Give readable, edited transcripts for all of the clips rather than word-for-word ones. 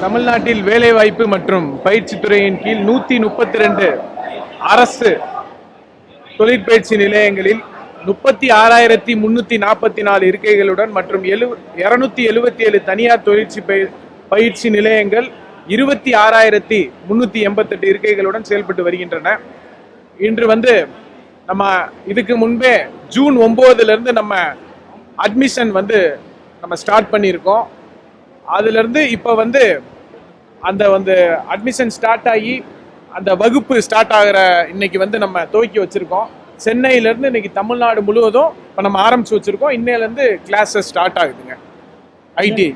தமிழ்நாட்டில் வேலைவாய்ப்பு மற்றும் பயிற்சித்துறையின் கீழ் 132 அரசு தொழிற்பயிற்சி நிலையங்களில் 36,344 இருக்கைகளுடன் மற்றும் 277 தனியார் பயிற்சி நிலையங்கள் 26,388 இருக்கைகளுடன் செயல்பட்டு வருகின்றன. இன்று நம்ம இதுக்கு முன்பே ஜூன் 9 இருந்து நம்ம அட்மிஷன் நம்ம ஸ்டார்ட் பண்ணியிருக்கோம். அதுலேருந்து இப்போ அந்த அட்மிஷன் ஸ்டார்ட் ஆகி அந்த வகுப்பு ஸ்டார்ட் ஆகிற இன்னைக்கு நம்ம துவக்கி வச்சிருக்கோம். சென்னையிலேருந்து இன்னைக்கு தமிழ்நாடு முழுவதும் இப்போ நம்ம ஆரம்பிச்சு வச்சிருக்கோம். இன்னையிலேருந்து கிளாஸஸ் ஸ்டார்ட் ஆகுதுங்க. ஐடி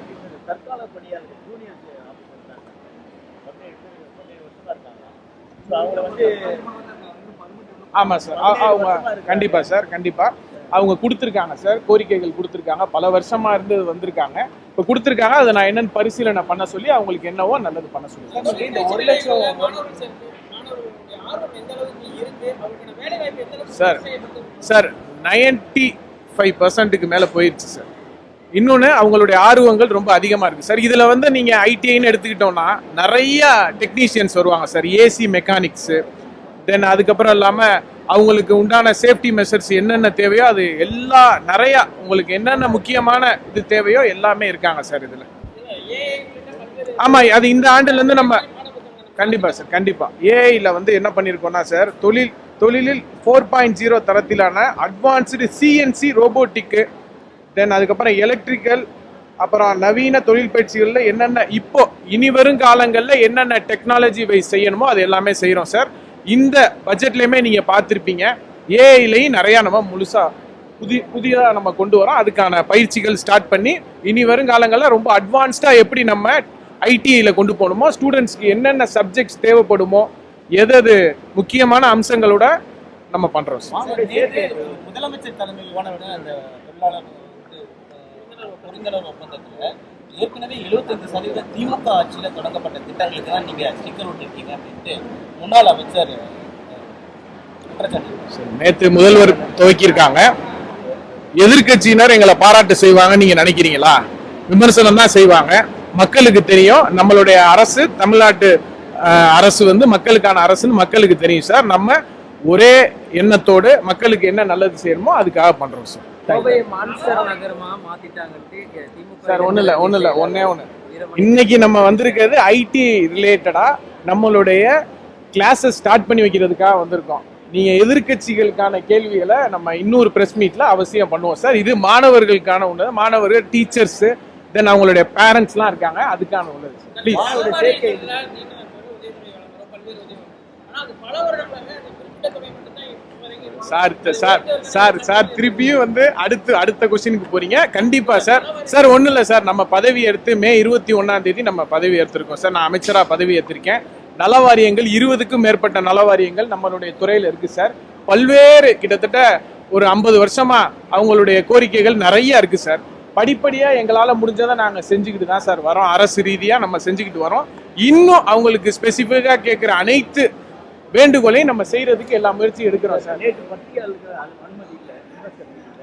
ஆமாம் சார், அவங்க கண்டிப்பாக சார், கண்டிப்பாக அவங்க கொடுத்துருக்காங்க சார், கோரிக்கைகள் கொடுத்துருக்காங்க, பல வருஷமா இருந்து வந்திருக்காங்க. இப்போ கொடுத்துருக்காங்க, அதை நான் என்னன்னு பரிசீலனை பண்ண சொல்லி அவங்களுக்கு என்னவோ நல்லது பண்ண சொல்லி. சார் சார் 95% மேலே போயிடுச்சு சார். இன்னொன்று அவங்களுடைய ஆர்வங்கள் ரொம்ப அதிகமாக இருக்குது சார். இதில் நீங்கள் ஐடிஐன்னு எடுத்துக்கிட்டோம்னா நிறைய டெக்னீஷியன்ஸ் வருவாங்க சார், ஏசி மெக்கானிக்ஸு, தென் அதுக்கப்புறம் இல்லாமல் அவங்களுக்கு உண்டான சேஃப்டி மெஷர்ஸ் என்னென்ன தேவையோ அது நிறையா உங்களுக்கு என்னென்ன முக்கியமான இது தேவையோ எல்லாமே இருக்காங்க சார் இதில். ஆமாம், அது இந்த ஆண்டுலேருந்து நம்ம கண்டிப்பாக சார், கண்டிப்பாக ஏஐயில் என்ன பண்ணியிருக்கோம்னா சார், தொழிலில் 4.0 தரத்திலான அட்வான்ஸ்டு சிஎன்சி ரோபோட்டிக்கு, தென் அதுக்கப்புறம் எலக்ட்ரிக்கல், அப்புறம் நவீன தொழில் பயிற்சிகளில் என்னென்ன இப்போ இனி வரும் காலங்களில் என்னென்ன டெக்னாலஜி வைஸ் செய்யணுமோ அது எல்லாமே செய்கிறோம் சார். இந்த பட்ஜெட்லையுமே நீங்கள் பார்த்துருப்பீங்க, ஏஐலையும் நிறையா நம்ம முழுசாக புதியதாக நம்ம கொண்டு வரோம். அதுக்கான பயிற்சிகள் ஸ்டார்ட் பண்ணி இனி வரும் காலங்களில் ரொம்ப அட்வான்ஸ்டாக எப்படி நம்ம ஐடிஐயில் கொண்டு போகணுமோ, ஸ்டூடெண்ட்ஸ்க்கு என்னென்ன சப்ஜெக்ட்ஸ் தேவைப்படுமோ, எது முக்கியமான அம்சங்களோட நம்ம பண்ணுறோம் சார். முதலமைச்சர் தலைமையிலான அந்த தொழிலாளர் ஒருங்கிணைப்பு ஒப்பந்தத்தில் ஏற்கனவே 75% திமுக ஆட்சியில் தொடங்கப்பட்ட திட்டங்களுக்கு தான் நீங்கள் ஸ்டிக்கர் விட்டுருக்கீங்க அப்படின்ட்டு முன்னாள் அமைச்சர் நேற்று முதல்வர் துவக்கியிருக்காங்க. எதிர்கட்சியினர் எங்களை பாராட்டு செய்வாங்க நீங்க நினைக்கிறீங்களா? விமர்சனம் தான் செய்வாங்க. மக்களுக்கு தெரியும் நம்மளுடைய அரசு, தமிழ்நாட்டு அரசு மக்களுக்கான அரசுன்னு மக்களுக்கு தெரியும் சார். நம்ம ஒரே எண்ணத்தோடு மக்களுக்கு என்ன நல்லது செய்யணுமோ அதுக்காக பண்றோம் சார். சார் ஒண்ணு இல்ல ஒன்னே ஒண்ணு, இன்னைக்கு நம்ம வந்திருக்கிறது ஐடி ரிலேட்டடா நம்மளுடைய கிளாஸஸ் ஸ்டார்ட் பண்ணி வைக்கிறதுக்காக வந்திருக்கோம். நீங்க எதிர்கட்சிகளுக்கான கேள்விகளை நம்ம இன்னொரு பிரஸ் மீட்ல அவசியம் பண்ணுவோம் சார். இது மாணவர்களுக்கான ஒண்ணு, மாணவர்கள், டீச்சர்ஸ், தென் அவங்களுடைய பேரண்ட்ஸ்லாம் இருக்காங்க, அதுக்கான ஒண்ணு. சார் திருப்பியும் அடுத்த கொஸ்டினுக்கு போறீங்க. கண்டிப்பா சார். சார் ஒண்ணு இல்ல சார், நம்ம பதவி எடுத்து மே 21 நம்ம பதவி எடுத்திருக்கோம் சார். நான் அமைச்சரா பதவி எடுத்திருக்கேன். நலவாரியங்கள் 20க்கும் மேற்பட்ட நலவாரியங்கள் நம்மளுடைய துறையில இருக்கு சார். பல்வேறு கிட்டத்தட்ட ஒரு 50 வருஷமா அவங்களுடைய கோரிக்கைகள் நிறைய இருக்கு சார். படிப்படியா எங்களால முடிஞ்சதை நாங்க செஞ்சுக்கிட்டு தான் சார் வரோம். அரசு ரீதியா நம்ம செஞ்சுக்கிட்டு வரோம். இன்னும் அவங்களுக்கு ஸ்பெசிபிக்கா கேட்கிற அனைத்து வேண்டுகோளையும் நம்ம செய்யறதுக்கு எல்லா முயற்சியும் எடுக்கிறோம் சார்.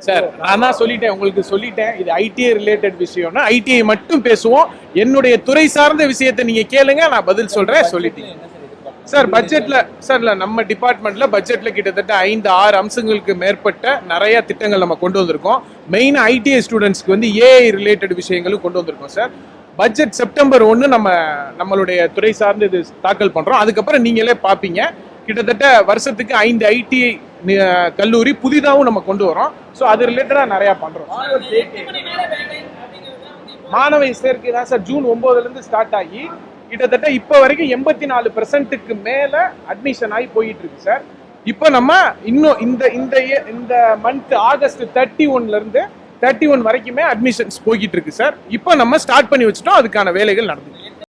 சார் நான் தான் உங்களுக்கு சொல்லிட்டேன், இது ஐடிஐ ரிலேட்டட் விஷயம்னா ஐடிஐ மட்டும் பேசுவோம். என்னுடைய துறை சார்ந்த விஷயத்தை நீங்க கேளுங்க, நான் பதில் சொல்றேன். சொல்லிட்டேன் சார். பட்ஜெட்ல சார் நம்ம டிபார்ட்மெண்ட்ல பட்ஜெட்ல கிட்டத்தட்ட 5-6 அம்சங்களுக்கு மேற்பட்ட நிறைய திட்டங்கள் நம்ம கொண்டு வந்திருக்கோம். மெயினா ஐடிஐ ஸ்டூடெண்ட்ஸ்க்கு ஏஐ ரிலேட்டட் விஷயங்களும் கொண்டு வந்திருக்கோம் சார். பட்ஜெட் செப்டம்பர் 1 நம்மளுடைய துறை சார்ந்து இது தாக்கல் பண்றோம். அதுக்கப்புறம் நீங்களே பாப்பீங்க, கிட்டத்தட்ட வருஷத்துக்கு 5 ஐடிஐ கல்லூரி புதிதாகவும் நம்ம கொண்டு வரோம். ஸோ அது ரிலேட்டடா நிறைய பண்றோம். மாணவ சேர்க்கை தான் சார் ஜூன் 9 இருந்து ஸ்டார்ட் ஆகி கிட்டத்தட்ட இப்போ வரைக்கும் 84% மேல அட்மிஷன் ஆகி போயிட்டு இருக்கு சார். இப்போ நம்ம இன்னும் இந்த மந்த் ஆகஸ்ட் 31 இருந்து 31 வரைக்குமே அட்மிஷன்ஸ் போய்கிட்டு இருக்கு சார். இப்போ நம்ம ஸ்டார்ட் பண்ணி வச்சுட்டோம், அதுக்கான வேலைகள் நடந்து